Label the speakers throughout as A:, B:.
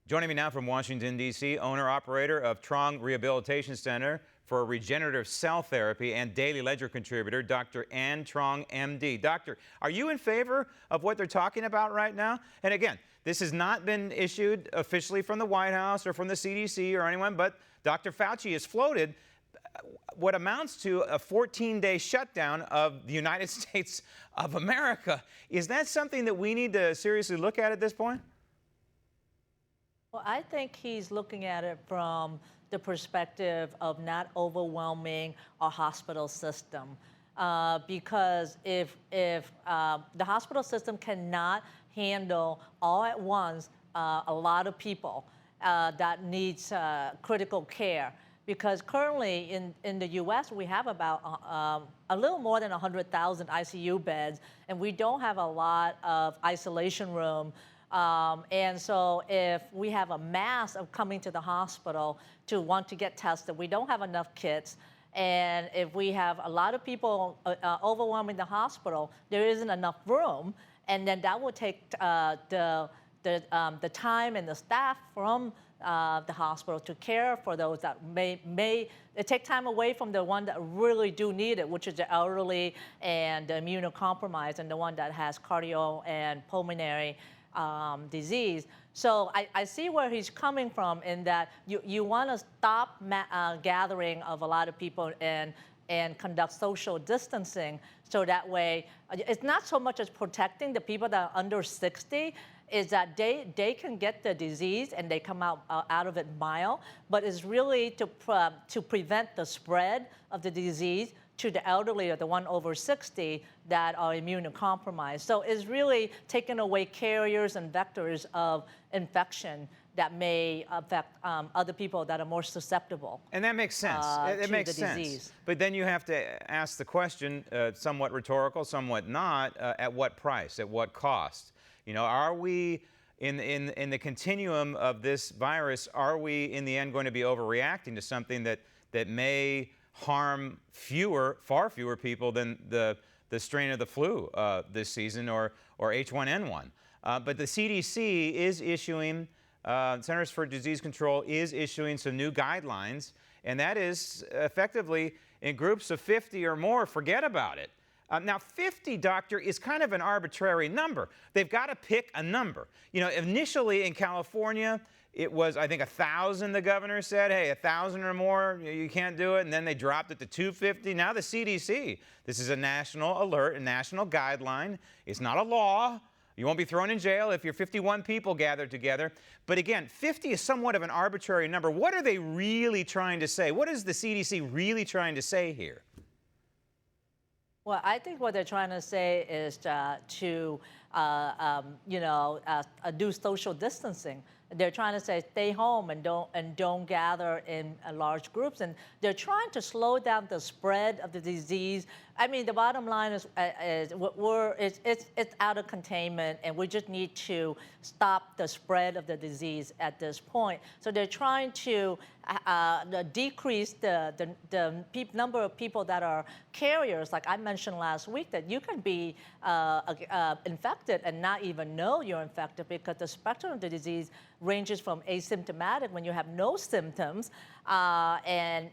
A: Joining me now from Washington, D.C., owner-operator of Truong Rehabilitation Center for Regenerative Cell Therapy and Daily Ledger contributor, Dr. Ann Truong, M.D. Doctor, are you in favor of what they're talking about right now? And again, this has not been issued officially from the White House or from the CDC or anyone, but Dr. Fauci has floated what amounts to a 14-day shutdown of the United States of America. Is that something that we need to seriously look at this point?
B: Well, I think he's looking at it from the perspective of not overwhelming our hospital system. Because if the hospital system cannot handle all at once a lot of people that needs critical care, because currently in the U.S. we have about a little more than 100,000 ICU beds, and we don't have a lot of isolation room. And so if we have a mass of coming to the hospital to want to get tested, we don't have enough kits. And if we have a lot of people overwhelming the hospital, there isn't enough room. And then that will take the time and the staff from the hospital to care for those that may take time away from the one that really do need it, which is the elderly and the immunocompromised and the one that has cardio and pulmonary disease. So I see where he's coming from in that you want to stop gathering of a lot of people and conduct social distancing, so that way it's not so much as protecting the people that are under 60, is that they can get the disease and they come out of it mild, but it's really to prevent the spread of the disease to the elderly or the one over 60 that are immunocompromised. So it's really taking away carriers and vectors of infection that may affect other people that are more susceptible.
A: And that makes sense. It makes sense.
B: Disease.
A: But then you have to ask the question, somewhat rhetorical, somewhat not, at what price, at what cost? You know, are we in the continuum of this virus? Are we in the end going to be overreacting to something that may harm far fewer people than the strain of the flu this season or H1N1? But the CDC is issuing, Centers for Disease Control is issuing some new guidelines, and that is effectively in groups of 50 or more, forget about it. Now, 50, doctor, is kind of an arbitrary number. They've got to pick a number. You know, initially in California, it was, I think, 1,000, the governor said, hey, 1,000 or more, you can't do it. And then they dropped it to 250. Now the CDC, this is a national alert, a national guideline. It's not a law. You won't be thrown in jail if you're 51 people gathered together. But again, 50 is somewhat of an arbitrary number. What are they really trying to say? What is the CDC really trying to say here?
B: Well, I think what they're trying to say is to do social distancing. They're trying to say stay home and don't gather in large groups, and they're trying to slow down the spread of the disease. I mean, the bottom line is it's out of containment, and we just need to stop the spread of the disease at this point. So they're trying to decrease the number of people that are carriers. Like I mentioned last week, that you can be infected and not even know you're infected, because the spectrum of the disease ranges from asymptomatic, when you have no symptoms, and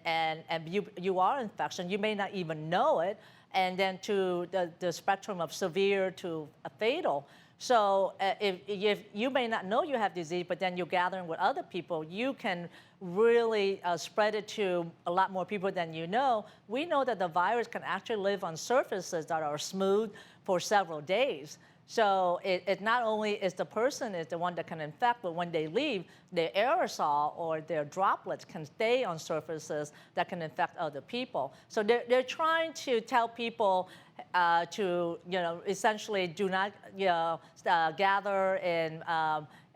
B: you are infection, you may not even know it, and then to the spectrum of severe to fatal. So if you may not know you have disease, but then you're gathering with other people, you can really spread it to a lot more people than you know. We know that the virus can actually live on surfaces that are smooth for several days. So it not only is the person is the one that can infect, but when they leave, their aerosol or their droplets can stay on surfaces that can infect other people. So they're trying to tell people to, essentially do not, gather in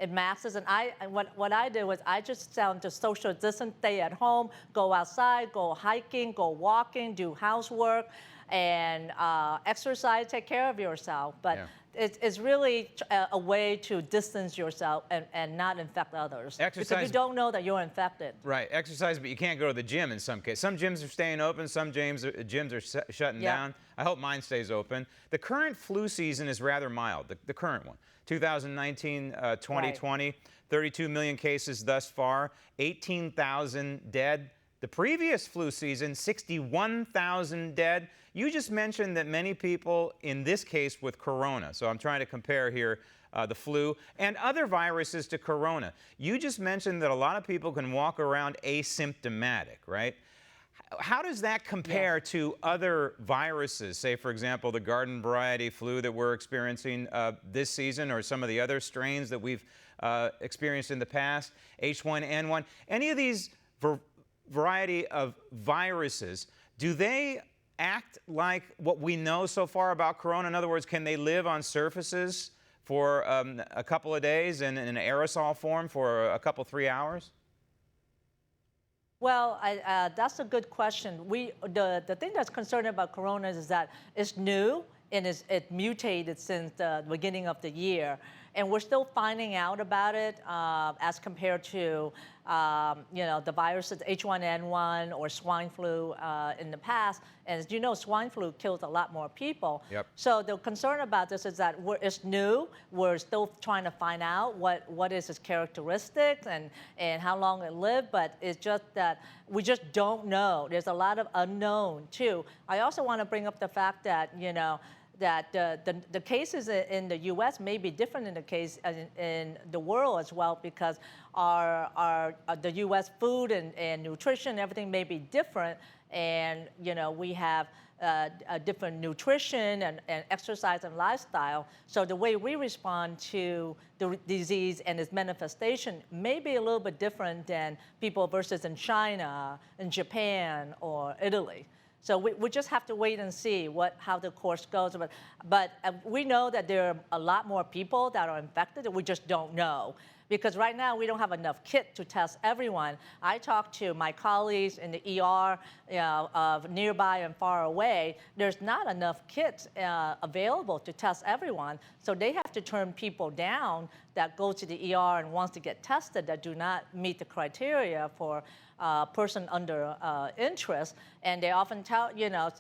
B: masses. And what I did was I just found to social distance, stay at home, go outside, go hiking, go walking, do housework, and exercise, take care of yourself. But it's really a way to distance yourself and not infect others.
A: Exercise,
B: because you don't know that you're infected.
A: Right, exercise, but you can't go to the gym in some cases. Some gyms are staying open, some gyms are shutting down. I hope mine stays open. The current flu season is rather mild, the current one. 2019, 2020. Right. 32 million cases thus far, 18,000 dead. The previous flu season, 61,000 dead. You just mentioned that many people, in this case with corona, so I'm trying to compare here the flu and other viruses to corona. You just mentioned that a lot of people can walk around asymptomatic, right? How does that compare to other viruses, say, for example, the garden variety flu that we're experiencing this season, or some of the other strains that we've experienced in the past, H1N1? Any of these variety of viruses, do they act like what we know so far about corona? In other words, can they live on surfaces for a couple of days and in an aerosol form for a couple, 3 hours?
B: Well, that's a good question. The thing that's concerning about corona is that it's new and it mutated since the beginning of the year. And we're still finding out about it as compared to, the viruses H1N1 or swine flu in the past. And as you know, swine flu kills a lot more people.
A: Yep.
B: So the concern about this is that it's new. We're still trying to find out what is its characteristics and how long it lived. But it's just that we just don't know. There's a lot of unknown, too. I also want to bring up the fact that, that the cases in the U.S. may be different in the case in the world as well, because the U.S. food and nutrition, everything may be different, and we have a different nutrition and exercise and lifestyle. So the way we respond to the disease and its manifestation may be a little bit different than people versus in China, in Japan, or Italy. So we just have to wait and see how the course goes. But we know that there are a lot more people that are infected, and we just don't know. Because right now, we don't have enough kit to test everyone. I talked to my colleagues in the ER of nearby and far away. There's not enough kits available to test everyone. So they have to turn people down that go to the ER and wants to get tested that do not meet the criteria for person under interest. And they often tell,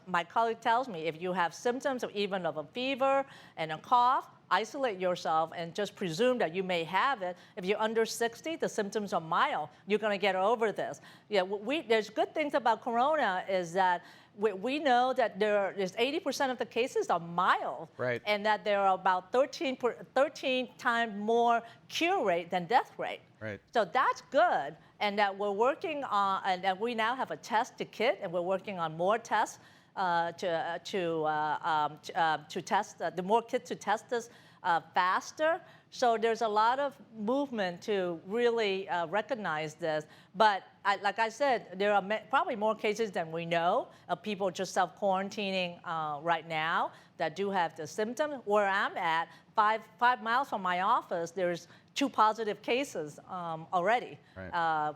B: my colleague tells me, if you have symptoms of even of a fever and a cough, isolate yourself and just presume that you may have it. If you're under 60, the symptoms are mild. You're going to get over this. Yeah, there's good things about corona is that we know that there's 80% of the cases are mild,
A: right,
B: and that there are about 13 times more cure rate than death rate.
A: Right. So
B: that's good, and that we're working on, and that we now have a test to kit, and we're working on more tests to test the more kits to test this faster. So there's a lot of movement to really recognize this. But like I said, there are probably more cases than we know of people just self-quarantining right now that do have the symptoms. Where I'm at, 5 miles from my office, there's 2 positive cases already, right.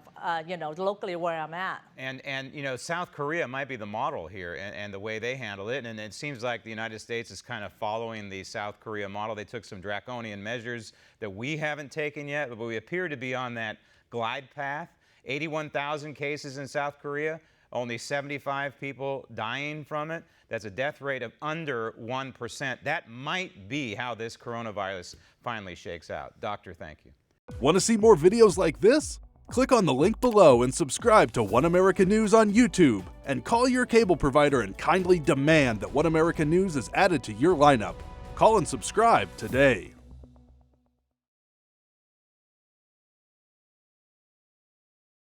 B: Locally where I'm at.
A: And South Korea might be the model here, and the way they handle it. And it seems like the United States is kind of following the South Korea model. They took some draconian measures that we haven't taken yet, but we appear to be on that glide path. 81,000 cases in South Korea, only 75 people dying from it. That's a death rate of under 1%. That might be how this coronavirus finally shakes out. Doctor, thank you.
C: Want to see more videos like this? Click on the link below and subscribe to One American News on YouTube. And call your cable provider and kindly demand that One American News is added to your lineup. Call and subscribe today.